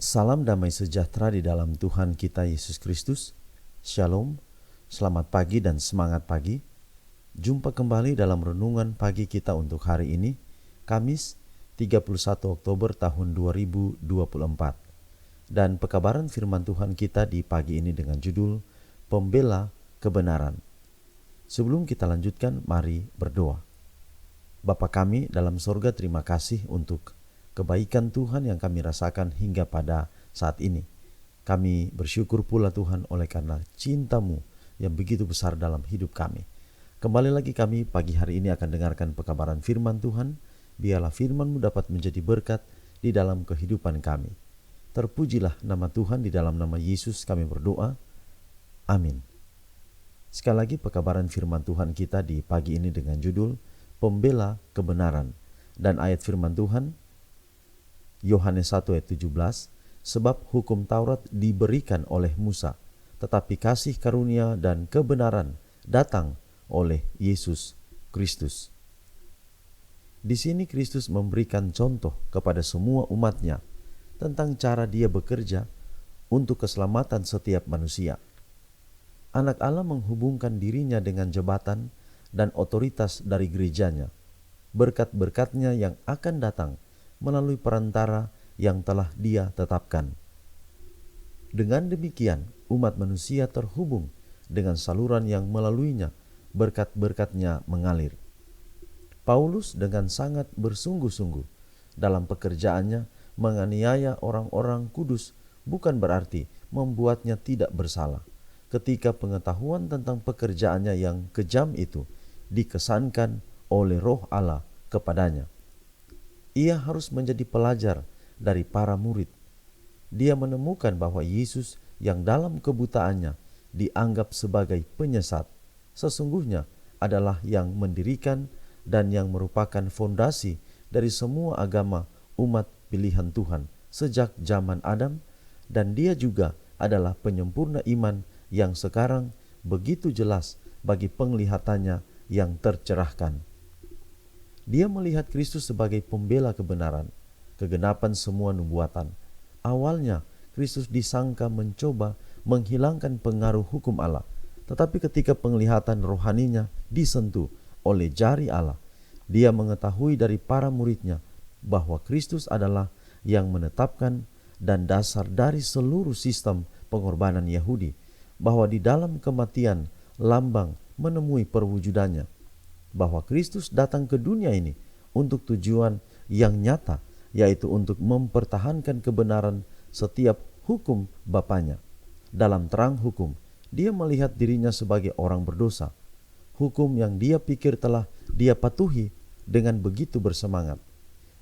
Salam damai sejahtera di dalam Tuhan kita Yesus Kristus. Shalom, selamat pagi dan semangat pagi. Jumpa kembali dalam renungan pagi kita untuk hari ini, Kamis 31 Oktober tahun 2024. Dan pekabaran firman Tuhan kita di pagi ini dengan judul Pembela Kebenaran. Sebelum kita lanjutkan, mari berdoa. Bapa kami dalam sorga, terima kasih untuk kebaikan Tuhan yang kami rasakan hingga pada saat ini. Kami bersyukur pula Tuhan oleh karena cinta-Mu yang begitu besar dalam hidup kami. Kembali lagi kami pagi hari ini akan dengarkan pekabaran firman Tuhan. Biarlah firman-Mu dapat menjadi berkat di dalam kehidupan kami. Terpujilah nama Tuhan, di dalam nama Yesus kami berdoa. Amin. Sekali lagi pekabaran firman Tuhan kita di pagi ini dengan judul Pembela Kebenaran. Dan ayat firman Tuhan Yohanes 1 ayat 17, sebab hukum Taurat diberikan oleh Musa, tetapi kasih karunia dan kebenaran datang oleh Yesus Kristus. Di sini Kristus memberikan contoh kepada semua umatnya tentang cara Dia bekerja untuk keselamatan setiap manusia. Anak Allah menghubungkan dirinya dengan jabatan dan otoritas dari gerejanya, berkat-berkatnya yang akan datang melalui perantara yang telah Dia tetapkan. Dengan demikian, umat manusia terhubung dengan saluran yang melaluinya berkat-berkatnya mengalir. Paulus dengan sangat bersungguh-sungguh dalam pekerjaannya menganiaya orang-orang kudus bukan berarti membuatnya tidak bersalah. Ketika pengetahuan tentang pekerjaannya yang kejam itu dikesankan oleh Roh Allah kepadanya, ia harus menjadi pelajar dari para murid. Dia menemukan bahwa Yesus yang dalam kebutaannya dianggap sebagai penyesat, sesungguhnya adalah yang mendirikan dan yang merupakan fondasi dari semua agama umat pilihan Tuhan sejak zaman Adam, dan dia juga adalah penyempurna iman yang sekarang begitu jelas bagi penglihatannya yang tercerahkan. Dia melihat Kristus sebagai pembela kebenaran, kegenapan semua nubuatan. Awalnya, Kristus disangka mencoba menghilangkan pengaruh hukum Allah. Tetapi ketika penglihatan rohaninya disentuh oleh jari Allah, dia mengetahui dari para muridnya bahwa Kristus adalah yang menetapkan dan dasar dari seluruh sistem pengorbanan Yahudi, bahwa di dalam kematian lambang menemui perwujudannya, bahwa Kristus datang ke dunia ini untuk tujuan yang nyata, yaitu untuk mempertahankan kebenaran setiap hukum Bapanya. Dalam terang hukum, dia melihat dirinya sebagai orang berdosa. Hukum yang dia pikir telah dia patuhi dengan begitu bersemangat,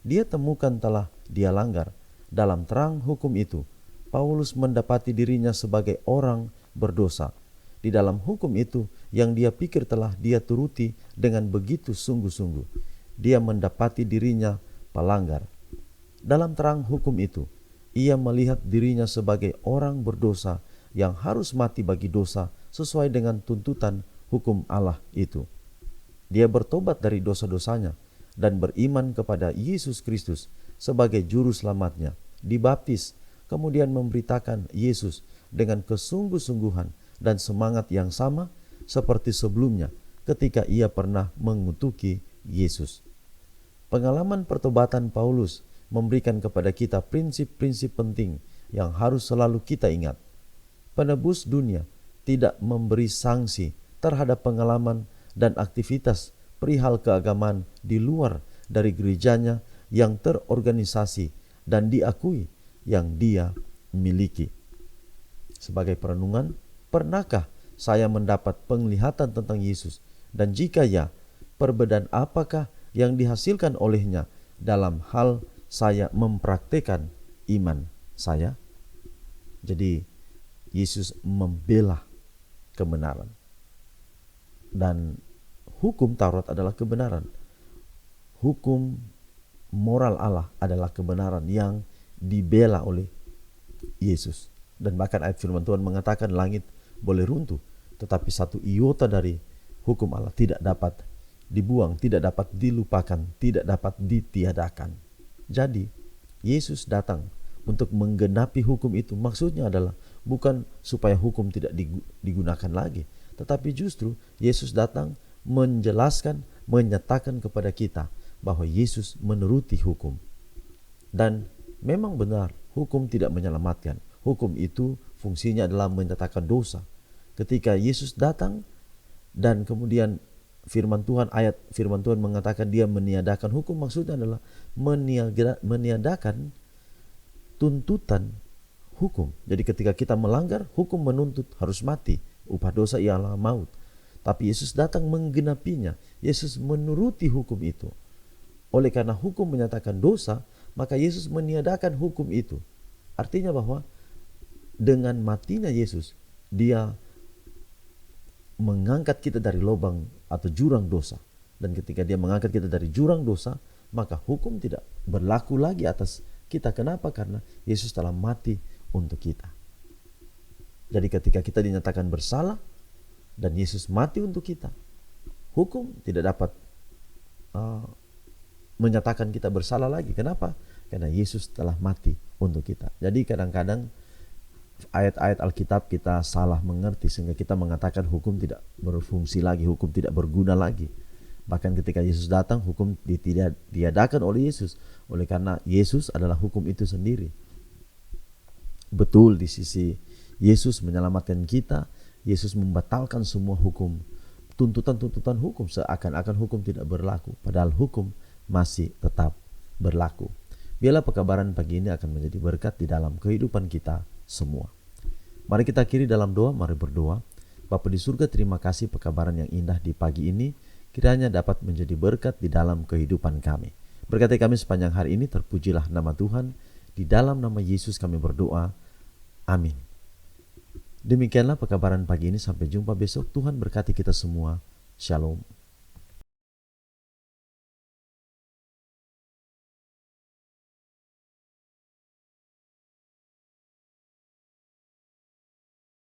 dia temukan telah dia langgar. Dalam terang hukum itu, Paulus mendapati dirinya sebagai orang berdosa. Di dalam hukum itu yang dia pikir telah dia turuti dengan begitu sungguh-sungguh, dia mendapati dirinya pelanggar. Dalam terang hukum itu, ia melihat dirinya sebagai orang berdosa yang harus mati bagi dosa sesuai dengan tuntutan hukum Allah itu. Dia bertobat dari dosa-dosanya dan beriman kepada Yesus Kristus sebagai juru selamatnya, dibaptis, kemudian memberitakan Yesus dengan kesungguh-sungguhan dan semangat yang sama seperti sebelumnya ketika ia pernah mengutuki Yesus. Pengalaman pertobatan Paulus memberikan kepada kita prinsip-prinsip penting yang harus selalu kita ingat. Penebus dunia tidak memberi sanksi terhadap pengalaman dan aktivitas perihal keagamaan di luar dari gerejanya yang terorganisasi dan diakui yang dia miliki. Sebagai perenungan, pernahkah saya mendapat penglihatan tentang Yesus? Dan jika ya, perbedaan apakah yang dihasilkan olehnya dalam hal saya mempraktikkan iman saya? Jadi, Yesus membela kebenaran. Dan hukum Taurat adalah kebenaran. Hukum moral Allah adalah kebenaran yang dibela oleh Yesus. Dan bahkan ayat firman Tuhan mengatakan langit boleh runtuh, tetapi satu iota dari hukum Allah tidak dapat dibuang, tidak dapat dilupakan, tidak dapat ditiadakan. Jadi, Yesus datang untuk menggenapi hukum itu. Maksudnya adalah bukan supaya hukum tidak digunakan lagi, tetapi justru Yesus datang menjelaskan, menyatakan kepada kita bahwa Yesus menuruti hukum. Dan memang benar, hukum tidak menyelamatkan. Hukum itu fungsinya adalah menyatakan dosa. Ketika Yesus datang dan kemudian ayat firman Tuhan mengatakan dia meniadakan hukum, maksudnya adalah meniadakan tuntutan hukum. Jadi ketika kita melanggar, hukum menuntut harus mati. Upah dosa ialah maut. Tapi Yesus datang menggenapinya. Yesus menuruti hukum itu. Oleh karena hukum menyatakan dosa, maka Yesus meniadakan hukum itu. Artinya bahwa dengan matinya Yesus, dia mengangkat kita dari lubang atau jurang dosa. Dan ketika dia mengangkat kita dari jurang dosa, maka hukum tidak berlaku lagi atas kita. Kenapa? Karena Yesus telah mati untuk kita. Jadi ketika kita dinyatakan bersalah dan Yesus mati untuk kita, hukum tidak dapat menyatakan kita bersalah lagi. Kenapa? Karena Yesus telah mati untuk kita. Jadi kadang-kadang ayat-ayat Alkitab kita salah mengerti sehingga kita mengatakan hukum tidak berfungsi lagi, hukum tidak berguna lagi. Bahkan ketika Yesus datang, hukum tidak diadakan oleh Yesus. Oleh karena Yesus adalah hukum itu sendiri. Betul, di sisi Yesus menyelamatkan kita, Yesus membatalkan semua hukum, tuntutan-tuntutan hukum, seakan-akan hukum tidak berlaku. Padahal hukum masih tetap berlaku. Biarlah pekabaran pagi ini akan menjadi berkat di dalam kehidupan kita semua. Mari kita akhiri dalam doa, mari berdoa. Bapa di surga, terima kasih pekabaran yang indah di pagi ini. Kiranya dapat menjadi berkat di dalam kehidupan kami. Berkati kami sepanjang hari ini, terpujilah nama Tuhan. Di dalam nama Yesus kami berdoa. Amin. Demikianlah pekabaran pagi ini, sampai jumpa besok. Tuhan berkati kita semua. Shalom.